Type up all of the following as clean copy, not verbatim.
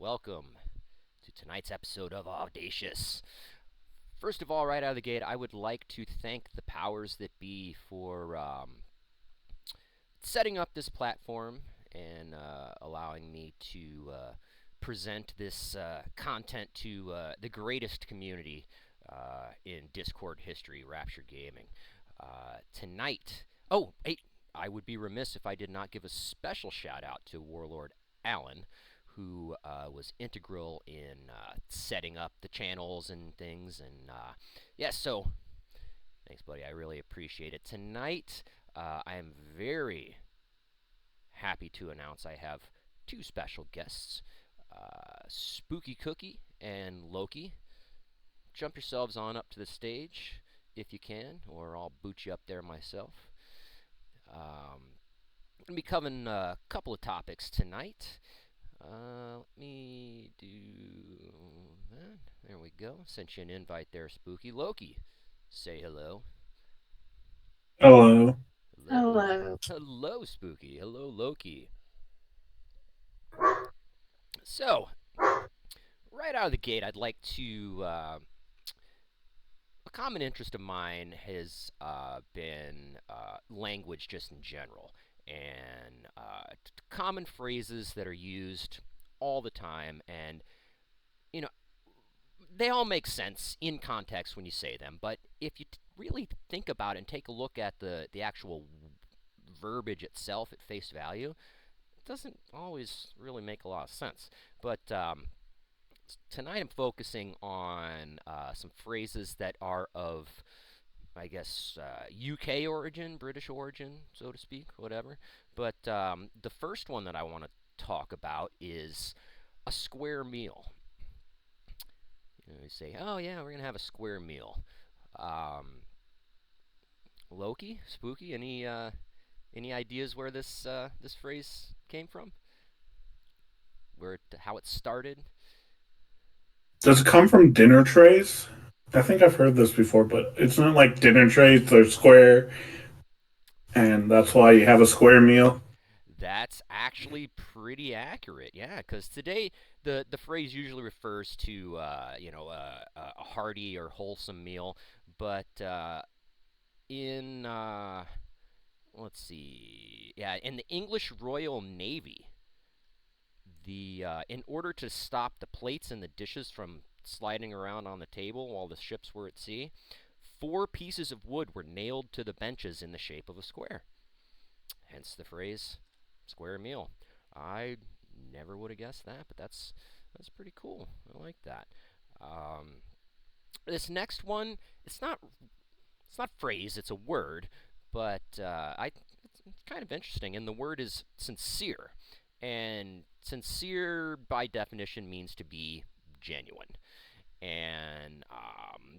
welcome to tonight's episode of Audacious. First of all, right out of the gate, I would like to thank the powers that be for setting up this platform and allowing me to present this content to the greatest community in Discord history, Rapture Gaming. Tonight, hey, I would be remiss if I did not give a special shout out to Warlord Allen, who was integral in setting up the channels and things. And so thanks, buddy. I really appreciate it. Tonight, I am very happy to announce I have two special guests, Spookycookie and Loki. Jump yourselves on up to the stage if you can, or I'll boot you up there myself. I'm going to be covering a couple of topics tonight. Let me do that. There we go. Sent you an invite there, Spooky. Loki, say hello. Hello. Hello. Hello. Hello, Spooky. Hello, Loki. So, right out of the gate, I'd like to. A common interest of mine has been language just in general, and common phrases that are used all the time, and you know, they all make sense in context when you say them, but if you really think about it and take a look at the actual verbiage itself at face value, it doesn't always really make a lot of sense. But tonight I'm focusing on some phrases that are of, I guess, UK origin, British origin, so to speak, whatever. But the first one that I want to talk about is a square meal. You say, oh yeah, we're gonna have a square meal. Um, Loki, Spooky, any ideas where this phrase came from? How it started? Does it come from dinner trays? I think I've heard this before, but it's not like dinner trays, they're square, and that's why you have a square meal. That's actually pretty accurate, yeah. Because today the phrase usually refers to a hearty or wholesome meal, but in let's see, yeah, in the English Royal Navy, the in order to stop the plates and the dishes from sliding around on the table while the ships were at sea, four pieces of wood were nailed to the benches in the shape of a square. Hence the phrase "square meal." I never would have guessed that, but that's pretty cool. I like that. Um, this next one, it's not phrase, it's a word, but it's kind of interesting. And the word is sincere, and sincere by definition means to be genuine. And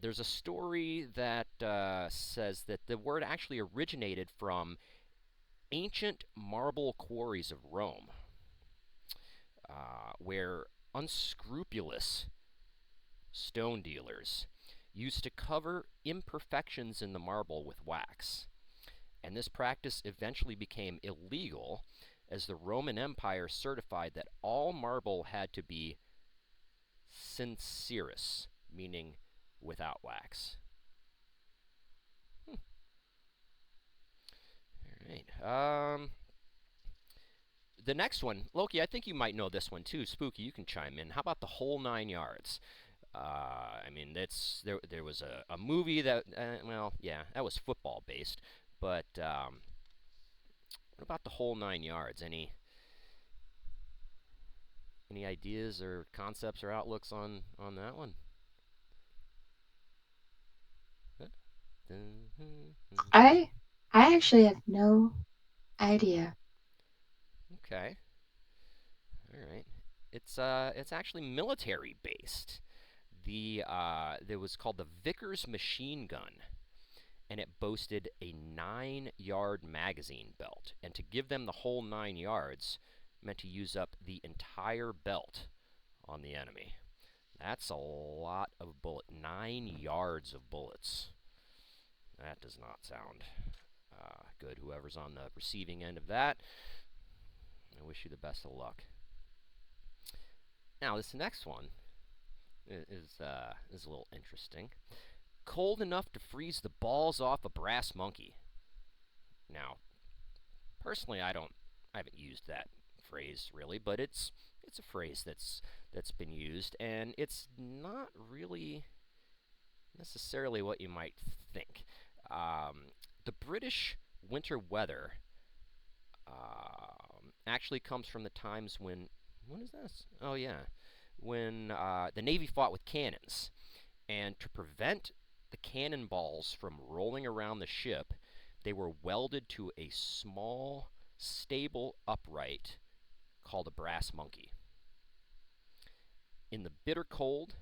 there's a story that says that the word actually originated from ancient marble quarries of Rome, where unscrupulous stone dealers used to cover imperfections in the marble with wax. And this practice eventually became illegal as the Roman Empire certified that all marble had to be sincerus, meaning without wax. All right. The next one, Loki, I think you might know this one too. Spooky, you can chime in. How about the whole 9 yards? I mean, that's there was a movie that yeah, that was football based, but what about the whole 9 yards? Any ideas or concepts or outlooks on that one? I I actually have no idea. Okay, all right. It's actually military based. There was called the Vickers machine gun, and it boasted a 9-yard magazine belt. And to give them the whole 9 yards meant to use up the entire belt on the enemy. That's a lot of bullet. 9 yards of bullets. That does not sound good. Whoever's on the receiving end of that, I wish you the best of luck. Now this next one is a little interesting. Cold enough to freeze the balls off a brass monkey. Now, personally, I haven't used that phrase really, but it's a phrase that's been used, and it's not really necessarily what you might think. The British winter weather actually comes from the times when is this? Oh yeah, when the Navy fought with cannons, and to prevent the cannonballs from rolling around the ship, they were welded to a small, stable upright called a brass monkey. In the bitter cold,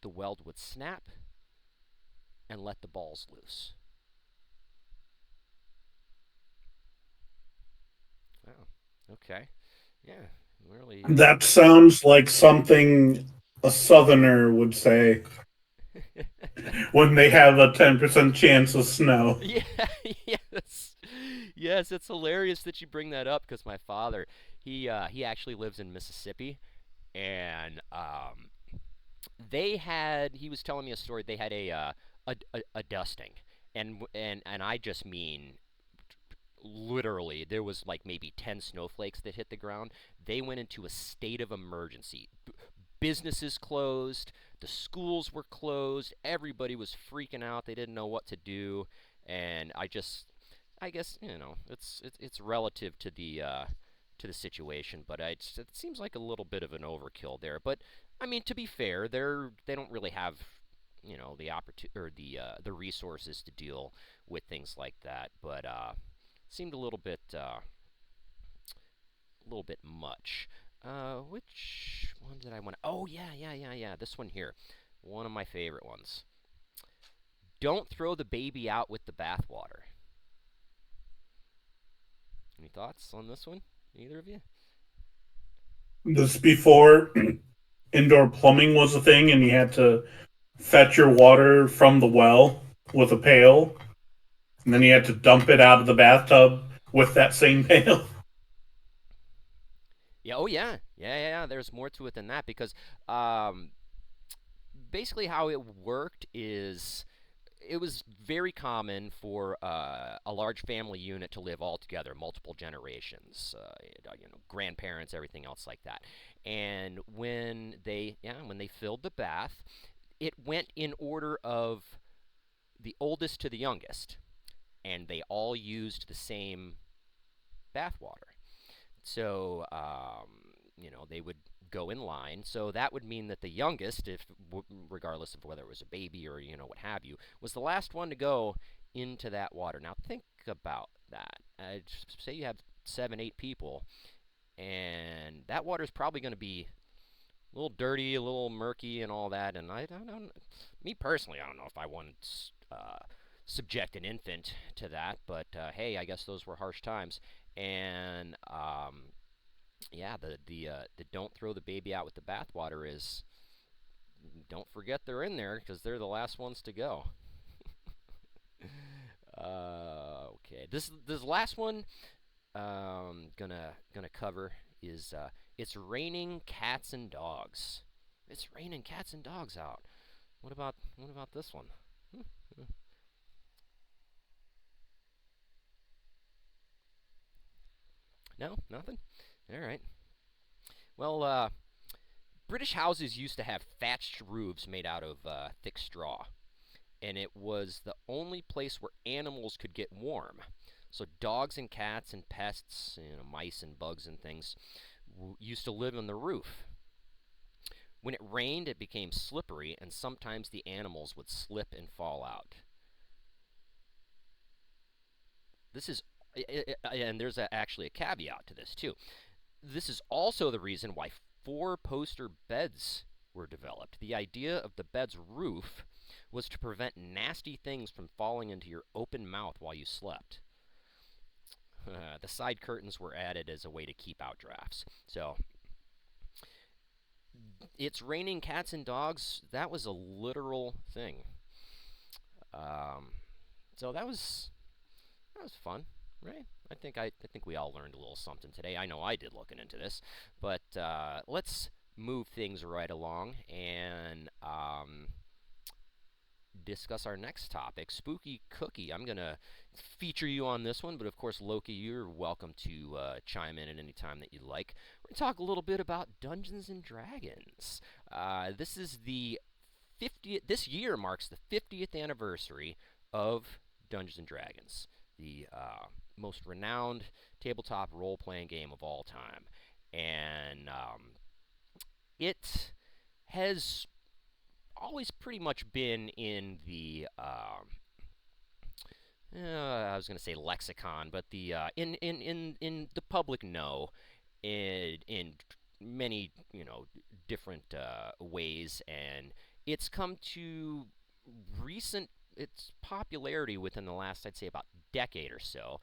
the weld would snap and let the balls loose. Wow. Okay. Yeah. Really. That sounds like something a southerner would say when they have a 10% chance of snow. Yeah. Yes. Yes. It's hilarious that you bring that up because my father, he actually lives in Mississippi, and they had. He was telling me a story. They had a dusting, and I just mean literally there was like maybe 10 snowflakes that hit the ground. They went into a state of emergency. Businesses closed, the schools were closed, everybody was freaking out. They didn't know what to do, and I guess it's relative to the situation, but it seems like a little bit of an overkill there. But I mean, to be fair, they don't really have the opportunity or the resources to deal with things like that. But seemed a little bit much. Which one did I want? Oh yeah. This one here, one of my favorite ones. Don't throw the baby out with the bathwater. Any thoughts on this one? Either of you? This before indoor plumbing was a thing, and you had to fetch your water from the well with a pail, and then you had to dump it out of the bathtub with that same pail. Yeah. Oh yeah. There's more to it than that because um, basically how it worked is it was very common for a large family unit to live all together, multiple generations, grandparents, everything else like that. And when they filled the bath, it went in order of the oldest to the youngest, and they all used the same bath water. So, they would go in line. So that would mean that the youngest, if regardless of whether it was a baby or what have you, was the last one to go into that water. Now think about that. Say you have 7, 8 people, and that water is probably going to be a little dirty, a little murky, and all that. And I don't, me personally, I don't know if I want to subject an infant to that. But hey, I guess those were harsh times. And yeah, the don't throw the baby out with the bathwater is don't forget they're in there because they're the last ones to go. Okay, this last one gonna cover is it's raining cats and dogs. It's raining cats and dogs out. What about this one? No, nothing. All right. Well, British houses used to have thatched roofs made out of thick straw, and it was the only place where animals could get warm. So dogs and cats and pests, mice and bugs and things, used to live on the roof. When it rained, it became slippery, and sometimes the animals would slip and fall out. This is, and there's actually a caveat to this too. This is also the reason why four-poster beds were developed. The idea of the bed's roof was to prevent nasty things from falling into your open mouth while you slept. The side curtains were added as a way to keep out drafts. So, it's raining cats and dogs. That was a literal thing. Um, so that was fun. Right. I think we all learned a little something today. I know I did looking into this, but let's move things right along and discuss our next topic, Spooky Cookie. I'm gonna feature you on this one, but of course, Loki, you're welcome to chime in at any time that you'd like. We're gonna talk a little bit about Dungeons and Dragons. This is the 50th. This year marks the 50th anniversary of Dungeons and Dragons, the most renowned tabletop role-playing game of all time, and it has always pretty much been in the I was going to say lexicon, but the in the public know in many different ways, and it's come to recent its popularity within the last, I'd say, about decade or so,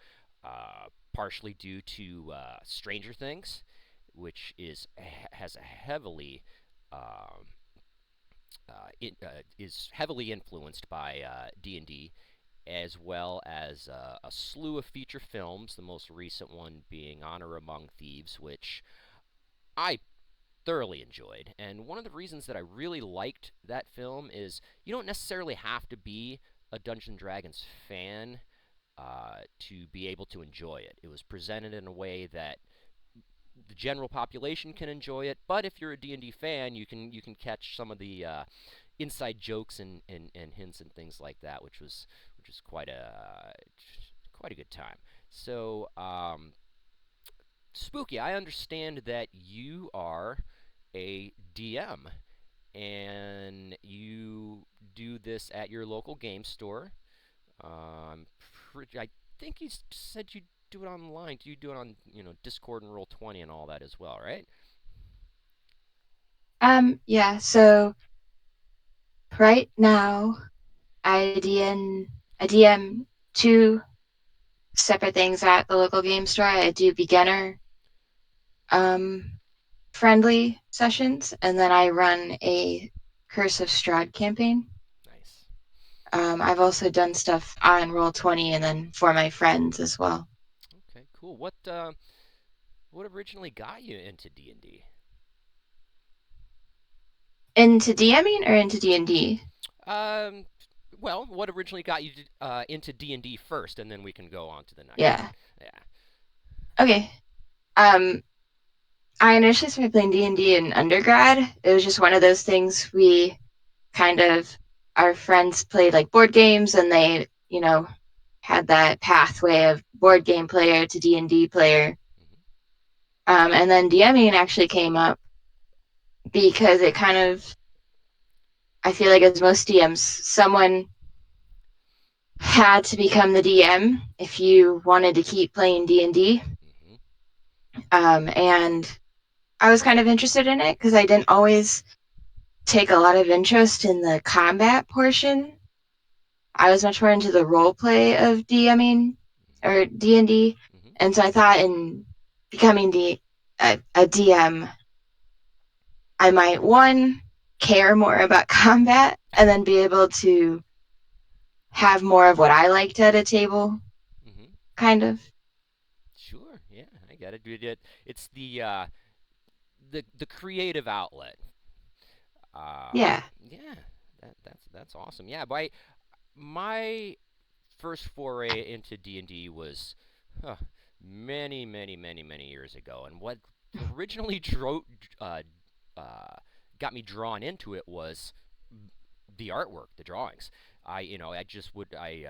partially due to Stranger Things, which has a heavily it is heavily influenced by D&D, as well as a slew of feature films. The most recent one being Honor Among Thieves, which I thoroughly enjoyed. And one of the reasons that I really liked that film is you don't necessarily have to be a Dungeons and Dragons fan to be able to enjoy it. It was presented in a way that the general population can enjoy it, but if you're a D&D fan, you can catch some of the inside jokes and hints and things like that, which was quite a good time. So, Spooky, I understand that you are a DM and you do this at your local game store. Um, I think you said you do it online. Do you do it on Discord and Roll20 and all that as well, right? Yeah, so right now I DM two separate things at the local game store. I do beginner um friendly sessions, and then I run a Curse of Strahd campaign. Nice. I've also done stuff on Roll20 and then for my friends as well. Okay, cool. What originally got you into D&D? Into DMing or into D&D? Um, well, what originally got you into D&D first, and then we can go on to the next one. Yeah. Yeah. Okay. Um, I initially started playing D&D in undergrad. It was just one of those things we kind of, our friends played like board games, and they, had that pathway of board game player to D&D player. Hmm. And then DMing actually came up because it kind of, I feel like as most DMs, someone had to become the DM if you wanted to keep playing D&D. Hmm. And I was kind of interested in it because I didn't always take a lot of interest in the combat portion. I was much more into the role play of DMing or D&D, Hmm. and so I thought in becoming a DM, I might one care more about combat and then be able to have more of what I liked at a table, Hmm. kind of. Sure. Yeah, I got it. It's the creative outlet. Yeah. Yeah, that's awesome. Yeah, my first foray into D&D was huh, many, many, many, many years ago, and what originally uh, uh, got me drawn into it was the artwork, the drawings. I just would I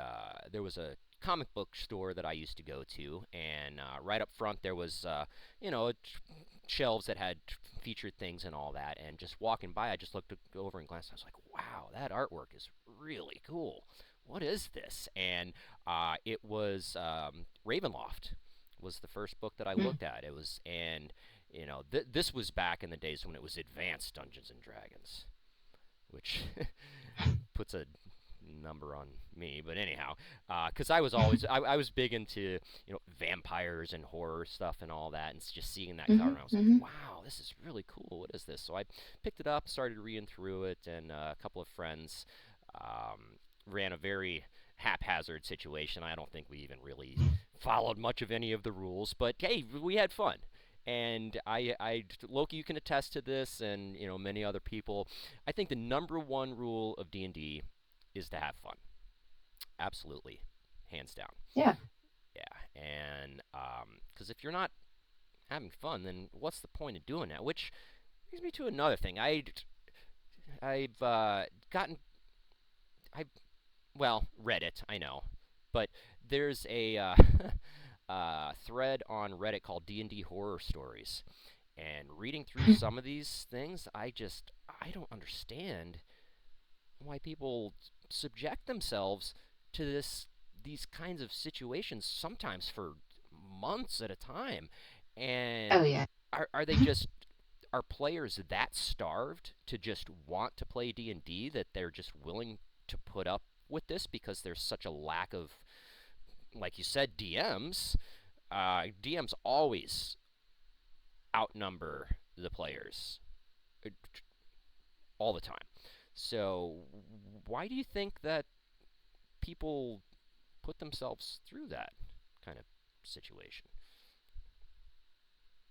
there was a comic book store that I used to go to, and right up front there was you know shelves that had featured things and all that. And just walking by, I just looked over and glanced. I was like, wow, that artwork is really cool. What is this? And it was Ravenloft was the first book that I Mm. looked at. It was and this was back in the days when it was Advanced Dungeons and Dragons, which puts a number on me. But anyhow, because I was big into vampires and horror stuff and all that, and just seeing that cover, Mm-hmm, and I was like, mm-hmm. wow, this is really cool. What is this? So I picked it up, started reading through it, and a couple of friends ran a very haphazard situation. I don't think we even really followed much of any of the rules, but hey, we had fun. And Loki, you can attest to this, and many other people. I think the number one rule of D&D is to have fun. Absolutely, hands down. Yeah. Yeah, and because if you're not having fun, then what's the point of doing that? Which brings me to another thing. I've gotten I well read it. I know, but there's a thread on Reddit called D&D horror stories, and reading through some of these things, I don't understand why people subject themselves to these kinds of situations sometimes for months at a time. Oh And yeah. are they just are players that starved to just want to play D&D that they're just willing to put up with this because there's such a lack of, like you said, DMs? DMs always outnumber the players all the time. So why do you think that people put themselves through that kind of situation?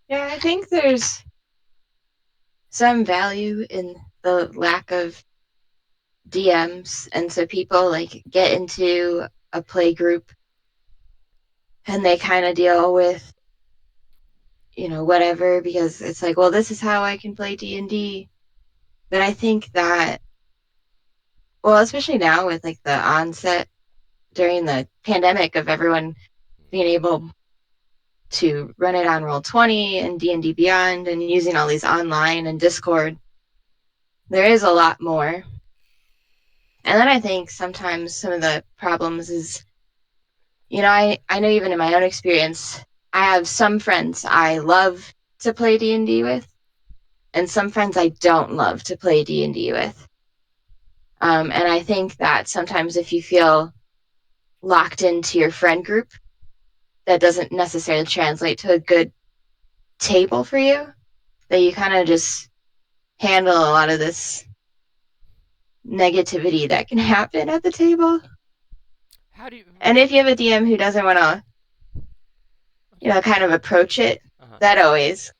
Yeah, I think there's some value in the lack of DMs, and so people like get into a play group and they kind of deal with whatever because it's like, well, this is how I can play D&D. But I think that, well, especially now with like the onset during the pandemic of everyone being able to run it on Roll20 and D&D Beyond and using all these online and Discord, there is a lot more. And then I think sometimes some of the problems is, I know even in my own experience, I have some friends I love to play D&D with, and some friends I don't love to play D&D with. And I think that sometimes if you feel locked into your friend group, that doesn't necessarily translate to a good table for you, that you kind of just handle a lot of this negativity that can happen at the table. How do you? And if you have a DM who doesn't want to, I'm sorry. kind of approach it, Uh-huh. that always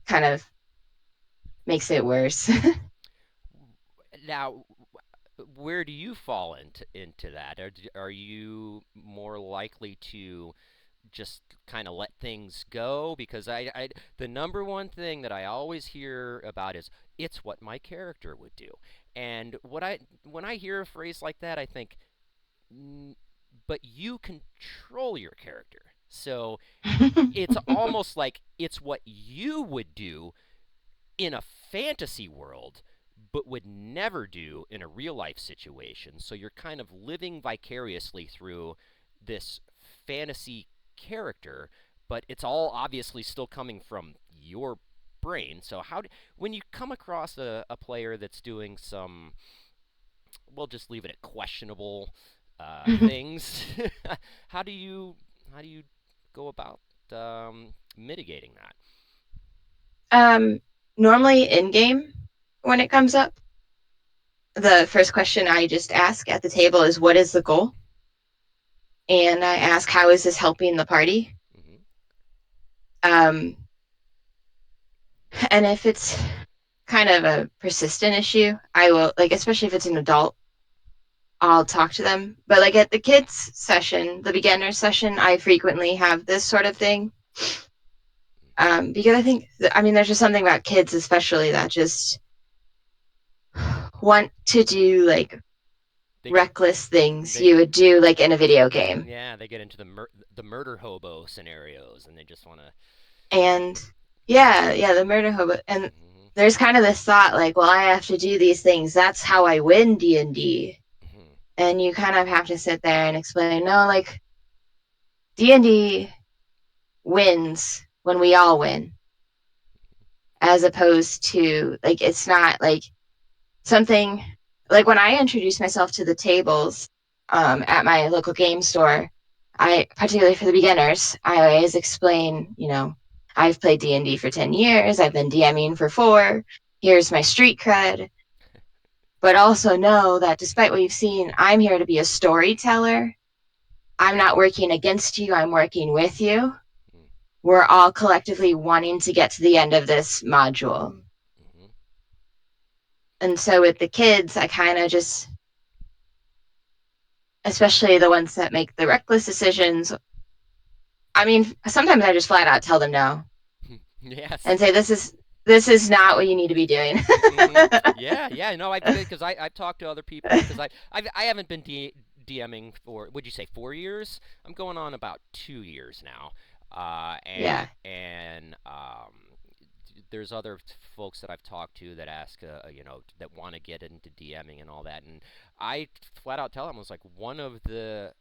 kind of makes it worse. Now, where do you fall into that? Are you more likely to just kind of let things go? Because the number one thing that I always hear about is it's what my character would do. And when I hear a phrase like that, I think, but you control your character. So it's almost like it's what you would do in a fantasy world, but would never do in a real life situation. So you're kind of living vicariously through this fantasy character, but it's all obviously still coming from your brain. So when you come across a player that's doing some, we'll just leave it at questionable things, how do you go about mitigating that? um, Normally in game, when it comes up, the first question I just ask at the table is, what is the goal? And I ask, how is this helping the party? Mm-hmm. Um, and if it's kind of a persistent issue, I will, like, especially if it's an adult, I'll talk to them. But like at the kids session, the beginner session, I frequently have this sort of thing. Because I think, there's just something about kids, especially, that just want to do like They get reckless things they you would do like in a video game. Yeah, they get into the murder hobo scenarios, and they just want to. And yeah, the murder hobo. And Mm-hmm, there's kind of this thought like, well, I have to do these things. That's how I win D&D. mm-hmm. And you kind of have to sit there and explain, no, like D&D wins when we all win, as opposed to like it's not like something like when I introduce myself to the tables at my local game store. I particularly for the beginners, I always explain, I've played D&D for 10 years. I've been DMing for 4. Here's my street cred. But also know that despite what you've seen, I'm here to be a storyteller. I'm not working against you, I'm working with you. Mm-hmm. We're all collectively wanting to get to the end of this module. Mm-hmm. And so with the kids, I kind of just, especially the ones that make the reckless decisions, I mean, sometimes I just flat out tell them no Yes. and say, this is not what you need to be doing. Mm-hmm. Yeah, yeah. No, I've because I've talked to other people because I haven't been DMing for would you say 4 years? I'm going on about 2 years now. Yeah. There's other folks that I've talked to that ask, that want to get into DMing and all that, and I flat out tell them I was like one of the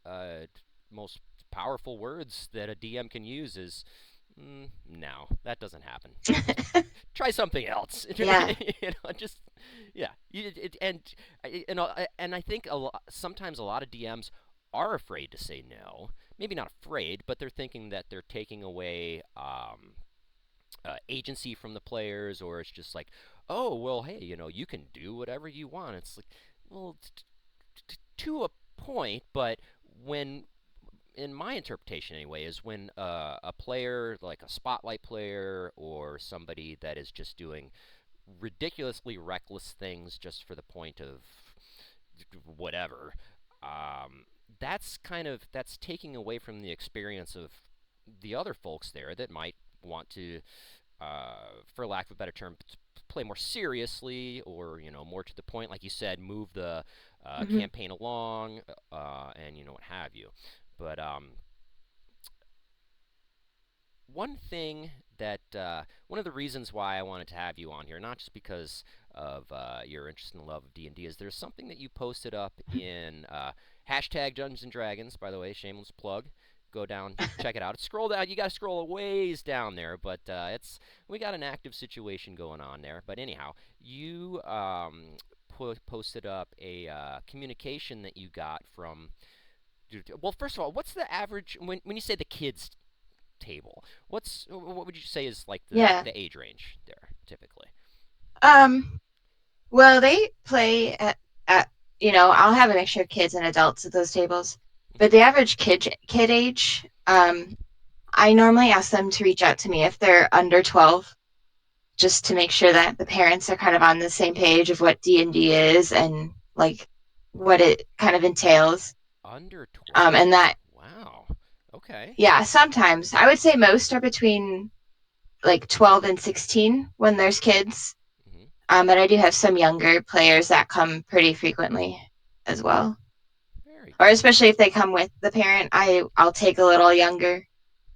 most powerful words that a DM can use is no, that doesn't happen. Try something else. Yeah. Just yeah. And I think sometimes a lot of DMs are afraid to say no. Maybe not afraid, but they're thinking that they're taking away agency from the players, or it's just like, oh well, hey, you can do whatever you want. It's like, well, to a point, but when in my interpretation anyway, is when a player, like a spotlight player or somebody that is just doing ridiculously reckless things just for the point of whatever, that's taking away from the experience of the other folks there that might want to, for lack of a better term, play more seriously or more to the point, like you said, move the Mm-hmm. campaign along, and what have you. But one thing that one of the reasons why I wanted to have you on here, not just because of your interest and love of D&D, is there's something that you posted up in hashtag Dungeons and Dragons. By the way, shameless plug. Go down, check it out. Scroll down. You got to scroll a ways down there, but we got an active situation going on there. But anyhow, you posted up a communication that you got from. Well, first of all, what's the average when you say the kids table? What would you say is like the Yeah. the age range there typically? Um, well, they play at I'll have a mixture of kids and adults at those tables, Hmm. but the average kid age, I normally ask them to reach out to me if they're under 12, just to make sure that the parents are kind of on the same page of what D&D is and like what it kind of entails. Under And 12. that, Wow. Okay. yeah, sometimes I would say most are between like 12 and 16 when there's kids. Hmm. But I do have some younger players that come pretty frequently as well. Very Or cool. especially if they come with the parent, I'll take a little younger,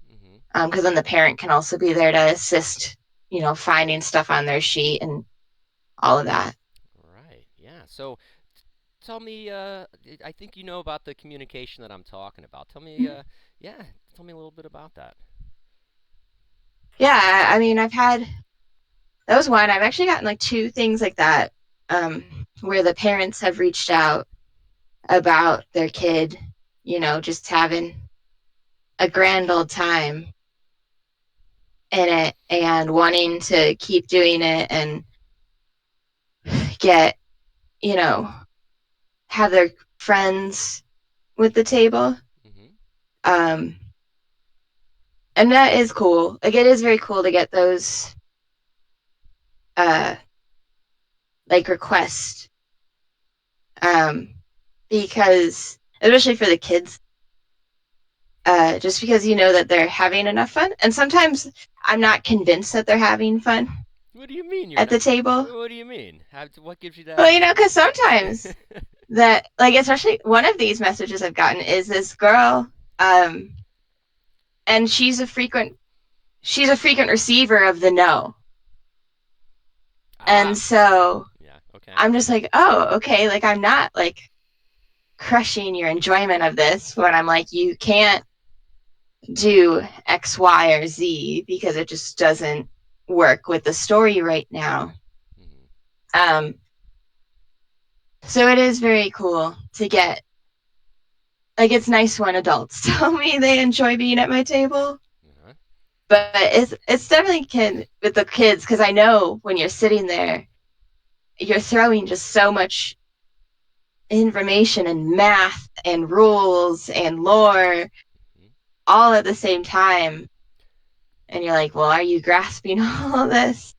Hmm. because then the parent can also be there to assist, finding stuff on their sheet and all of that. Right. Yeah. So tell me, I think you know about the communication that I'm talking about. Tell me, yeah, tell me a little bit about that. Yeah, I mean, that was one. I've actually gotten like two things like that, where the parents have reached out about their kid, just having a grand old time in it and wanting to keep doing it and get, you know, have their friends with the table. Hmm. Um, and that is cool. Like it is very cool to get those uh like requests. Um, because especially for the kids, just because you know that they're having enough fun. And sometimes I'm not convinced that they're having fun What do you mean you're at not? the table. What do you mean? What gives you Well, that? because sometimes that, like, especially one of these messages I've gotten is this girl, um, and she's a frequent receiver of the no. And Ah. so Yeah. Okay. I'm just like, oh, okay. Like, I'm not like crushing your enjoyment of this when I'm like, you can't do X, Y, or Z because it just doesn't work with the story right now. Hmm. Um, so it is very cool to get, like, it's nice when adults tell me they enjoy being at my table, Uh-huh. but it's definitely can with the kids because I know when you're sitting there, you're throwing just so much information and math and rules and lore Mhm. all at the same time. And you're like, well, are you grasping all of this?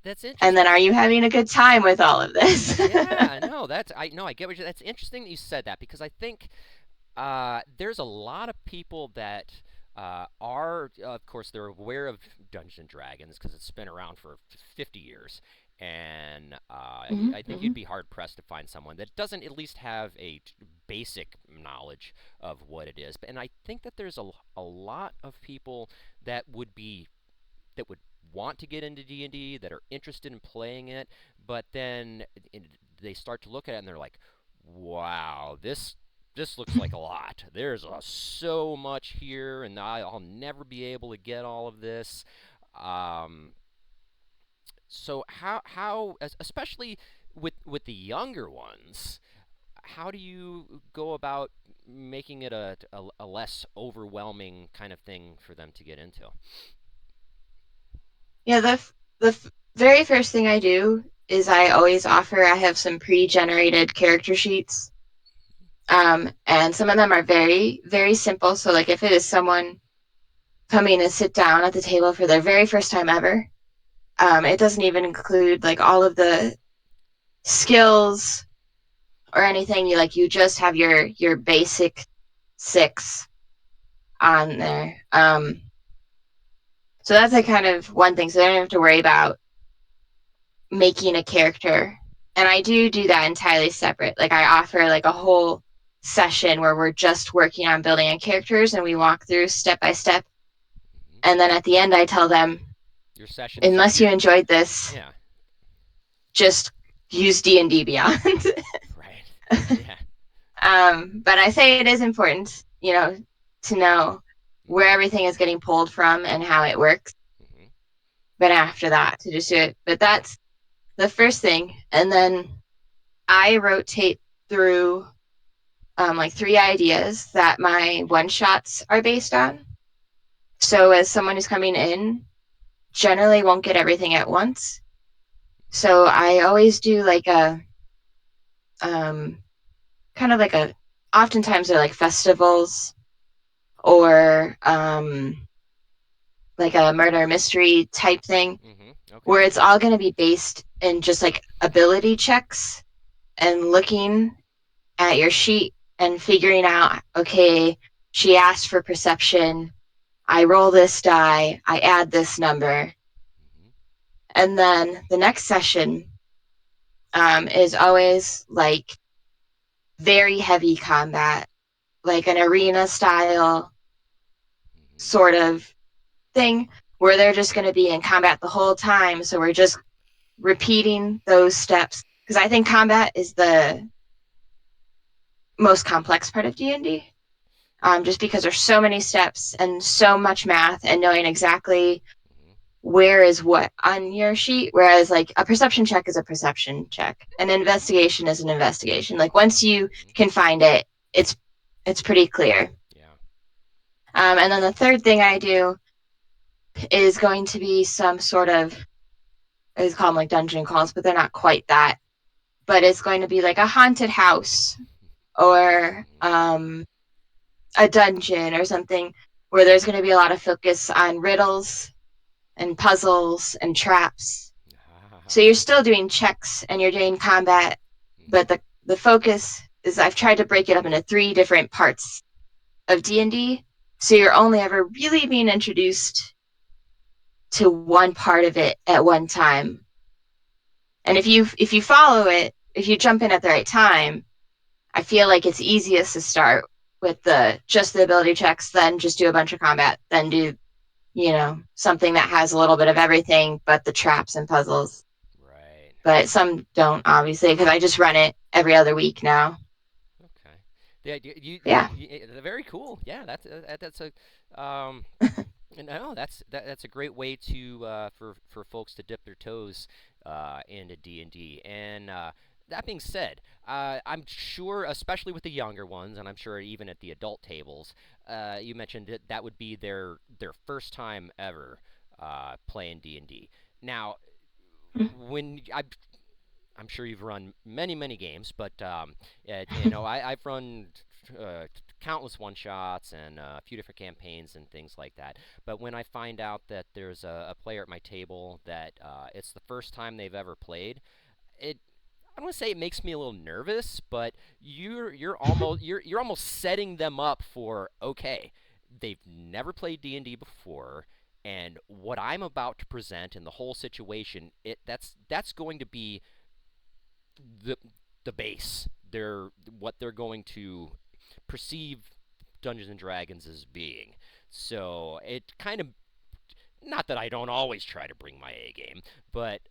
That's And then interesting. are you having a good time with all of this? Yeah, no, I get what you. That's interesting that you said that because I think there's a lot of people that are, of course, they're aware of Dungeons and Dragons because it's been around for 50 years, and I think Mm-hmm. you'd be hard pressed to find someone that doesn't at least have a basic knowledge of what it is. And I think that there's a lot of people that would be that would want to get into D&D that are interested in playing it, but then they start to look at it and they're like, "Wow, this looks like a lot. There's so much here, and I'll never be able to get all of this." Um, so how especially with the younger ones, how do you go about making it a less overwhelming kind of thing for them to get into? Yeah, the very first thing I do is I always offer. I have some pre-generated character sheets, and some of them are very very simple. So like if it is someone coming to sit down at the table for their very first time ever, it doesn't even include like all of the skills or anything. You just have your basic six on there. So that's like kind of one thing. So they don't have to worry about making a character. And I do that entirely separate. Like I offer like a whole session where we're just working on building our characters and we walk through step by step. Hmm. And then at the end I tell them, Your sessions, unless you enjoyed this, yeah, just use D&D Beyond. right, yeah. But I say it is important, to know where Hmm. everything is getting pulled from and how it works. Hmm. But after that, to just do it. But that's the first thing. And then I rotate through like three ideas that my one shots are based on. So as someone who's coming in, generally won't get everything at once. So I always do like a um, kind of like a. Oftentimes they're like festivals or like a murder mystery type thing Hmm. where Okay. it's all going to be based in just like ability checks and looking at your sheet and figuring out, okay, she asked for perception. I roll this die, I add this number. Hmm. And then the next session is always like very heavy combat, like an arena style Hmm. sort of thing where they're just going to be in combat the whole time. So we're just repeating those steps because I think combat is the most complex part of D&D. Just because there's so many steps and so much math and knowing exactly Hmm. where is what on your sheet. Whereas like a perception check is a perception check, an investigation is an investigation. Like once you Hmm. can find it, it's pretty clear. Yeah. And then the third thing I do is going to be some sort of, I call them like dungeon calls, but they're not quite that. But it's going to be like a haunted house or Hmm. a dungeon or something where there's going to be a lot of focus on riddles and puzzles and traps. So Ah. you're still doing checks and you're doing combat, but Hmm. the focus is I've tried to break it up into three different parts of D&D. So you're only ever really being introduced to one part of it at one time. And if you follow it, if you jump in at the right time, I feel like it's easiest to start with the ability checks, then just do a bunch of combat, then do, something that has a little bit of everything but the traps and puzzles. Right. But some don't, obviously, because I just run it every other week now. Okay. Yeah. Yeah. Very cool. Yeah. That's a um. No, that's a great way to for folks to dip their toes into D&D. And that being said, I'm sure, especially with the younger ones, and I'm sure even at the adult tables, you mentioned that that would be their first time ever playing D&D. Now, when I'm sure you've run many, many games, but I've run countless one shots and a few different campaigns and things like that. But when I find out that there's a player at my table that it's the first time they've ever played, it I don't want to say it makes me a little nervous, but you're almost setting them up for, okay, they've never played D&D before, and what I'm about to present and the whole situation, that's going to be the the base. What they're going to perceive Dungeons and Dragons as being. So it kind of, not that I don't always try to bring my A game, but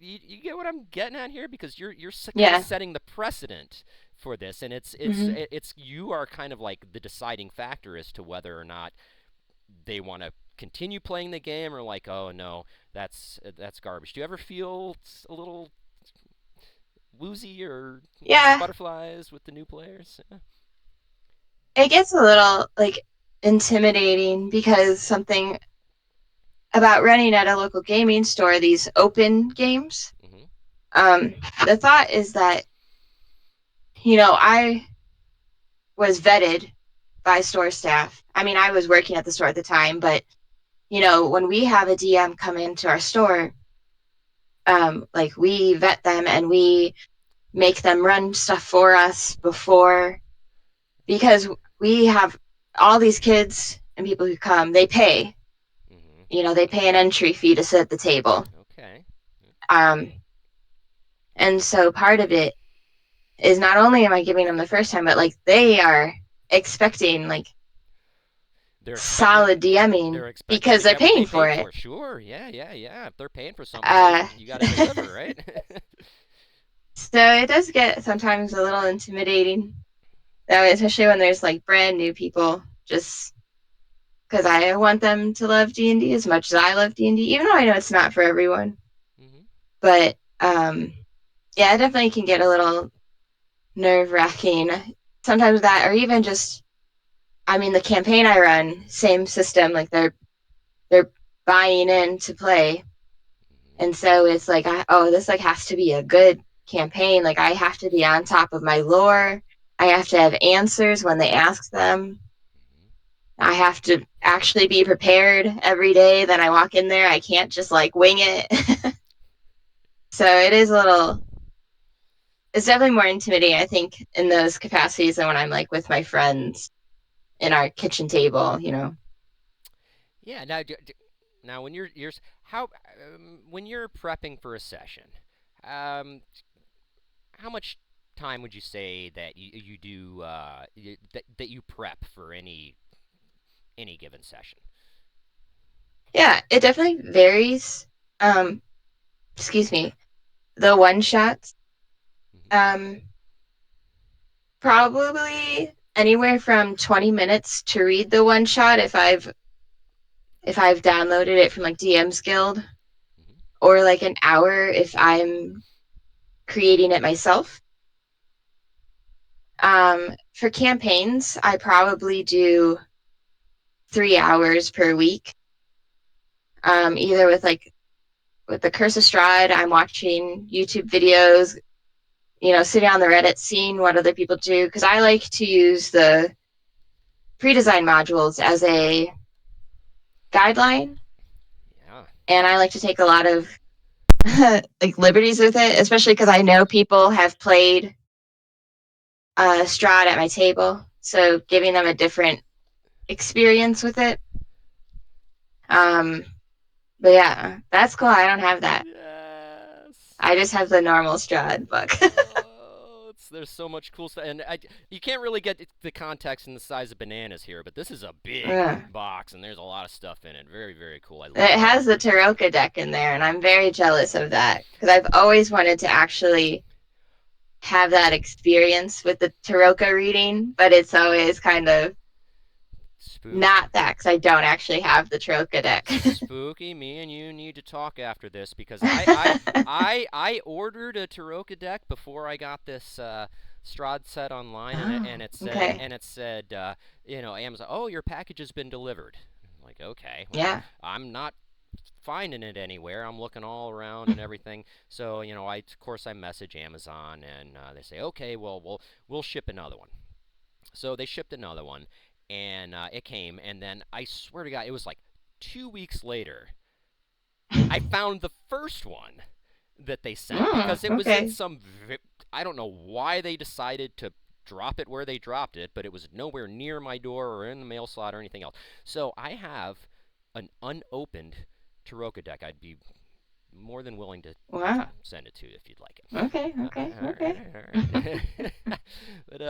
you get what I'm getting at here, because you're kind of Yeah. setting the precedent for this, and Hmm. it's you are kind of like the deciding factor as to whether or not they want to continue playing the game, or like, oh no, that's garbage. Do you ever feel a little woozy or Yeah. butterflies with the new players? Yeah. It gets a little like intimidating because something about running at a local gaming store, these open games. Mm-hmm. Um, the thought is that, I was vetted by store staff. I mean, I was working at the store at the time, but when we have a DM come into our store, like we vet them and we make them run stuff for us before, because we have all these kids and people who come, they pay. Mm-hmm. They pay an entry fee to sit at the table. Okay. Um, and so part of it is not only am I giving them the first time, but like they are expecting like They're expecting solid DMing they're expecting because to they're get what they paying paid for it. for. Sure. Yeah, yeah, yeah. If they're paying for something, Uh, you got to deliver, right? so it does get sometimes a little intimidating, especially when there's like brand new people, just because I want them to love D&D as much as I love D&D, even though I know it's not for everyone. Mm-hmm. But yeah, it definitely can get a little nerve wracking. Sometimes that, or even just, I mean, the campaign I run, same system, like they're buying in to play, and so it's like, oh, this like has to be a good campaign. Like I have to be on top of my lore. I have to have answers when they ask them. I have to actually be prepared every day that I walk in there. I can't just like wing it. So it is a little, it's definitely more intimidating, I think, in those capacities than when I'm like with my friends in our kitchen table. Yeah. Now when you're how when you're prepping for a session, um, how much time would you say that you do that you prep for any given session? Yeah, it definitely varies. Um, excuse me. The one shots, Mm-hmm. um, probably anywhere from 20 minutes to read the one shot if I've downloaded it from like DM's Guild, Mm-hmm. or like an hour if I'm creating it myself. For campaigns, I probably do 3 hours per week. Either with the Curse of Strahd, I'm watching YouTube videos, sitting on the Reddit, seeing what other people do, because I like to use the pre-design modules as a guideline, Yeah. and I like to take a lot of like liberties with it, especially because I know people have played Strahd at my table, so giving them a different experience with it. Um, but yeah, that's cool. I don't have that. Yes. I just have the normal Strahd book. Oh, there's so much cool stuff, and you can't really get the context and the size of bananas here, but this is a big Yeah. box, and there's a lot of stuff in it. Very, very cool. I It love has the it. Taroka deck in there, and I'm very jealous of that because I've always wanted to actually have that experience with the Taroka reading, but it's always kind of Spook, not that because I don't actually have the Taroka deck. Spooky, me and you need to talk after this, because I ordered a Taroka deck before I got this Strahd set online, and Oh, okay. it said Amazon, oh, your package has been delivered. I'm like, okay, well, Yeah. I'm not finding it anywhere. I'm looking all around and everything. So of course I message Amazon, and they say, okay, well we'll ship another one. So they shipped another one, and it came, and then I swear to God, it was like 2 weeks later, I found the first one that they sent because it was in Okay. some. I don't know why they decided to drop it where they dropped it, but it was nowhere near my door or in the mail slot or anything else. So I have an unopened Taroka deck. I'd be more than willing to Wow. send it to you if you'd like it. Okay. Okay. All Okay. right, all right. But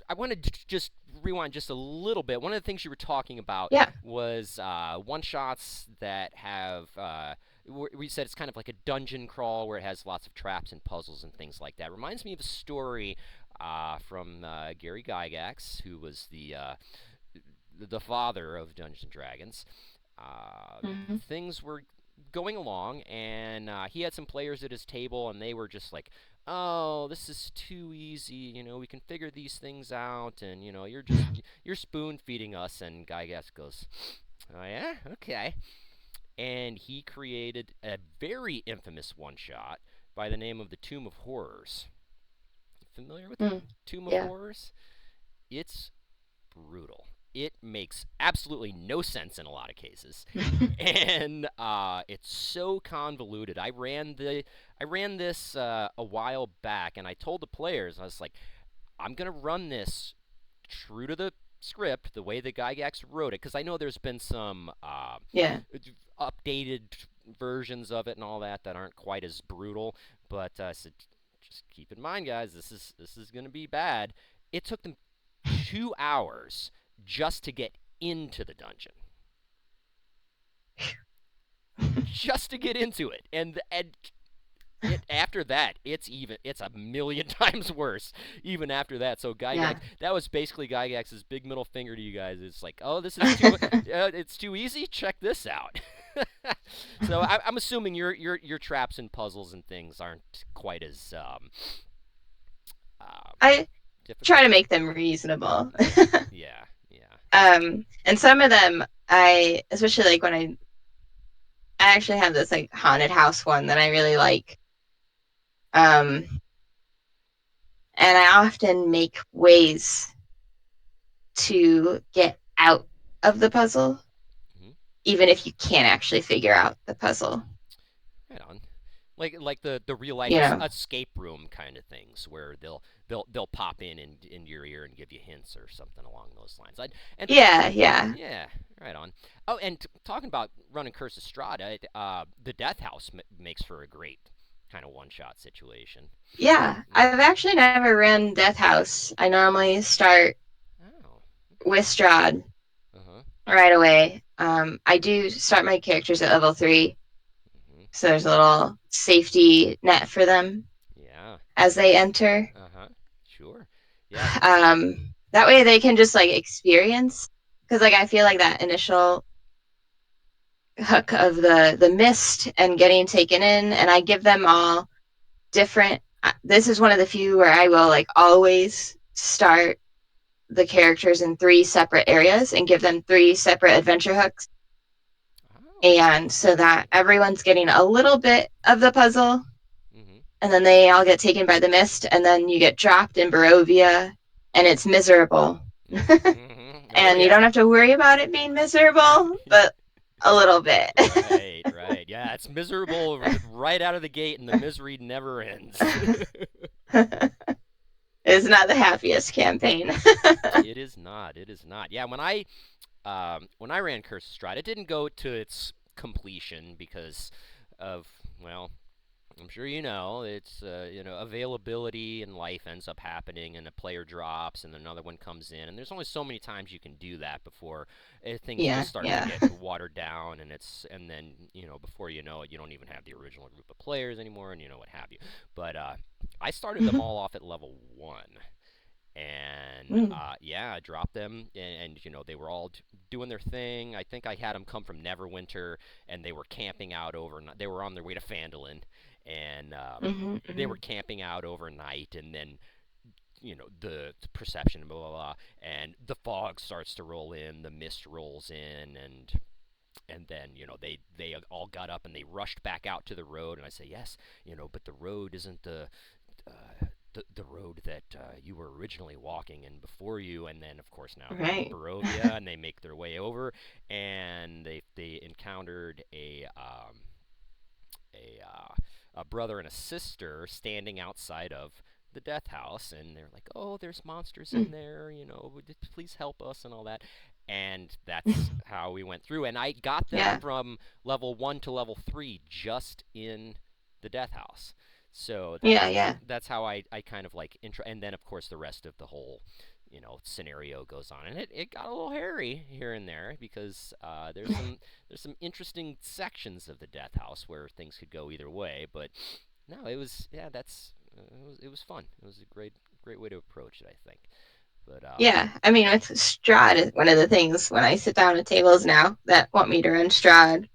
I wanted to just rewind just a little bit. One of the things you were talking about Yeah. was one shots that have. We said it's kind of like a dungeon crawl where it has lots of traps and puzzles and things like that. Reminds me of a story from Gary Gygax, who was the father of Dungeons and Dragons. Hmm. Things were going along, and he had some players at his table, and they were just like, "Oh, this is too easy. We can figure these things out, and you're spoon feeding us." And Gygax goes, "Oh yeah, okay." And he created a very infamous one shot by the name of the Tomb of Horrors. Familiar with the Mm. Tomb of Yeah. Horrors? It's brutal. It makes absolutely no sense in a lot of cases, and it's so convoluted. I ran this a while back, and I told the players, I was like, I'm gonna run this true to the script, the way the Gygax wrote it, because I know there's been some Yeah. updated versions of it and all that aren't quite as brutal. But I said, just keep in mind, guys, this is gonna be bad. It took them 2 hours just to get into the dungeon, just to get into it, and after that, it's a million times worse. Even after that, so Gygax, Yeah. that was basically Gygax's big middle finger to you guys. It's like, oh, this is too, it's too easy. Check this out. So I'm assuming your traps and puzzles and things aren't quite as um, I try difficult. to make them reasonable. Yeah, yeah. And some of them, especially like when I actually have this like haunted house one that I really like. Um, and I often make ways to get out of the puzzle, Hmm. even if you can't actually figure out the puzzle. Right on. Like the real life You know? escape room kind of things where they'll pop in your ear and give you hints or something along those lines. And Yeah, yeah, yeah, right on. Oh, and talking about running Curse of Strahd, the Death House makes for a great kind of one shot situation. yeah. I've actually never ran Death House. I normally start Oh, with okay. Strahd Uh huh. right away. I do start my characters at level 3, Hmm. so there's a little safety net for them Yeah. as they enter. Uh huh. Sure. Yeah. That way they can just like experience, because like I feel like that initial hook of the mist and getting taken in, and I give them all different. This is one of the few where I will like always start the characters in 3 separate areas and give them 3 separate adventure hooks, Oh, and so that okay. everyone's getting a little bit of the puzzle, Mhm. and then they all get taken by the mist, and then you get dropped in Barovia, and it's miserable. Mhm. Oh And you yeah. don't have to worry about it being miserable, but a little bit. Right, right. Yeah, it's miserable right out of the gate, and the misery never ends. It's not the happiest campaign. It is not. It is not. Yeah, when I ran Curse of Strahd, it didn't go to its completion because of, well, I'm sure it's availability and life ends up happening, and a player drops and another one comes in, and there's only so many times you can do that before things Yeah, just start to yeah. get watered down, and then before you know it, you don't even have the original group of players anymore, and what have you. But I started them all off at level 1. And Mm. yeah, I dropped them, and they were all doing their thing. I think I had them come from Neverwinter, and they were camping out overnight. They were on their way to Phandalin, and Hmm. they Hmm. were camping out overnight. And then the perception, blah blah blah, and the fog starts to roll in, the mist rolls in, and And then they all got up and they rushed back out to the road, and I say, yes, but the road isn't the road that you were originally walking in before you. And then of course now they're in Right. Barovia, and they make their way over, and they encountered a brother and a sister standing outside of the death house, and they're like, oh, there's monsters in there, please help us and all that. And that's how we went through, and I got them Yeah. from level 1 to level 3 just in the death house. So Yeah. Yeah. that's how I kind of like intro, and then of course the rest of the whole scenario goes on, and it got a little hairy here and there, because there's some interesting sections of the death house where things could go either way. But no, it was, yeah, it was fun. It was a great way to approach it, I think. But Yeah. I mean, with Strahd, one of the things when I sit down at tables now that want me to run Strahd,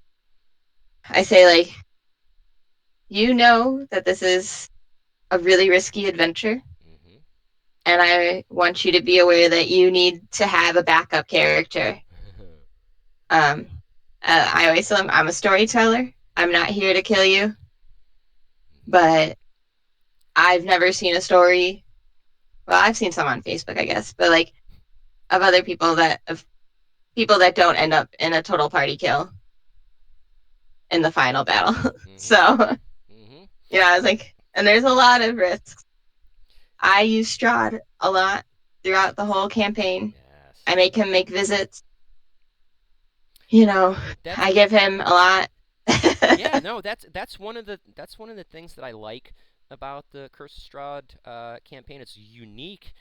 I say, like, that this is a really risky adventure, mhm. and I want you to be aware that you need to have a backup character. Um, I always tell them I'm a storyteller. I'm not here to kill you, but I've never seen a story. Well, I've seen some on Facebook, I guess, but like of other people that don't end up in a total party kill in the final battle. Mhm. So Mhm. I was like, and there's a lot of risks. I use Strahd a lot throughout the whole campaign. I Yes. make him make visits. That's I give him a lot. Yeah, no, that's one of the things that I like about the Curse of Strahd campaign. It's unique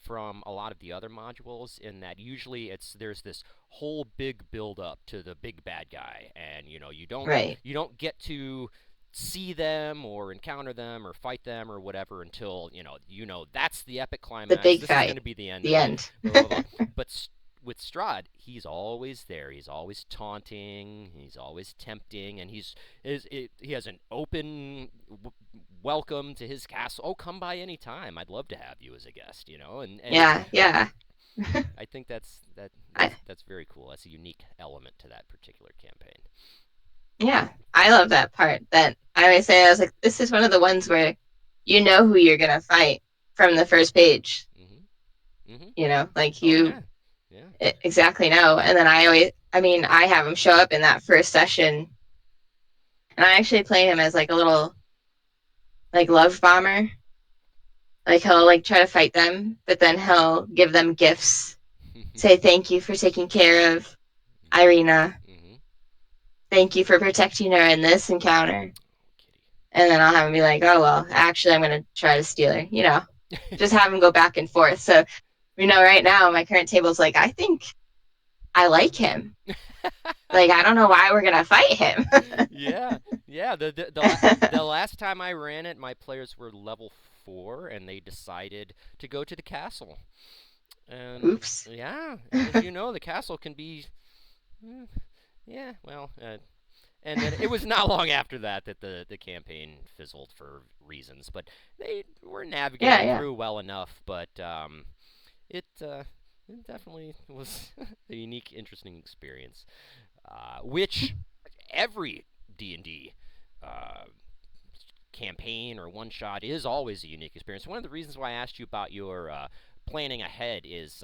from a lot of the other modules, in that usually there's this whole big build up to the big bad guy, and you don't Right. you don't get to see them or encounter them or fight them or whatever until that's the epic The climax. big This is going fight. to be the end The of it. end. Blah blah blah. But with Strahd, he's always there. He's always taunting. He's always tempting, and he has an open welcome to his castle. Oh, come by any time. I'd love to have you as a guest. And it's Yeah. Yeah. I think that's that I, that's very cool. That's a unique element to that particular campaign. yeah. I love that part. That I always say, I was like, this is one of the ones where you know who you're gonna fight from the first page. Mhm. Mhm. Like Oh you yeah. Yeah. exactly know. And then I have him show up in that first session, and I actually play him as like a little like love bomber. Like he'll like try to fight them, but then he'll give them gifts. Say thank you for taking care of Irina. Mhm. Thank you for protecting her in this encounter. Kitty. And then I'll have him be like, oh well, actually I'm gonna try to steal her. Just have him go back and forth. So right now my current table's like, I think I like him. Like I don't know why we're gonna fight him. Yeah, yeah. The last time I ran it, my players were level 4, and they decided to go to the castle. And Oops. yeah, and as you know, the castle can be, eh, yeah. Well, and then it was not long after that the campaign fizzled for reasons, but they were Yeah, navigating yeah. through well enough. But it definitely was a unique, interesting experience, which every D&D uh, campaign or one shot is always a unique experience. One of the reasons why I asked you about your planning ahead is,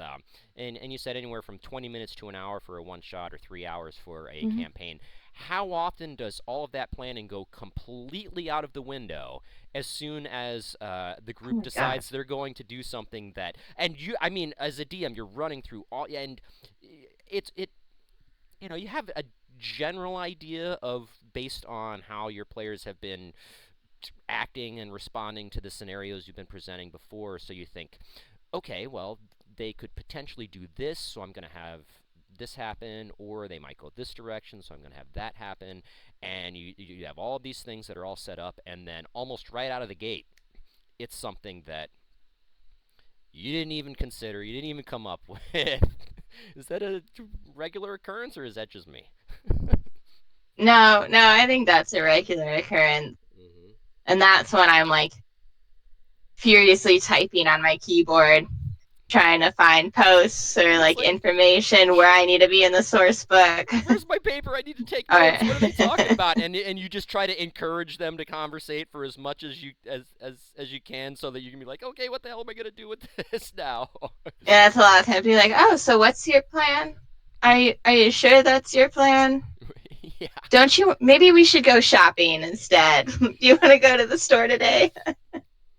and you said anywhere from 20 minutes to an hour for a one shot, or 3 hours for a Mm-hmm. campaign. How often does all of that planning go completely out of the window as soon as the Oh group my god. decides they're going to do something that, and I mean, as a DM, you're running through all, and it you have a general idea of, based on how your players have been acting and responding to the scenarios you've been presenting before. So you think, okay, well, they could potentially do this, so I'm going to have this happen, or they might go this direction, so I'm going to have that happen. And you have all of these things that are all set up, and then almost right out of the gate, it's something that you didn't even consider, you didn't even come up with. Is that a regular occurrence, or is that just me? No, no, I think that's a regular occurrence. Mm-hmm. And that's when I'm like furiously typing on my keyboard, trying to find posts or like information where I need to be in the source book. Where's my paper? I need to take All notes. right. What are they talking about? And you just try to encourage them to conversate for as much as you can, so that you can be like, okay, what the hell am I gonna do with this now? Yeah, that's a lot of times. Be like, oh, so what's your plan? Are you sure that's your plan? Yeah. Don't you? Maybe we should go shopping instead. Do you want to go to the store today?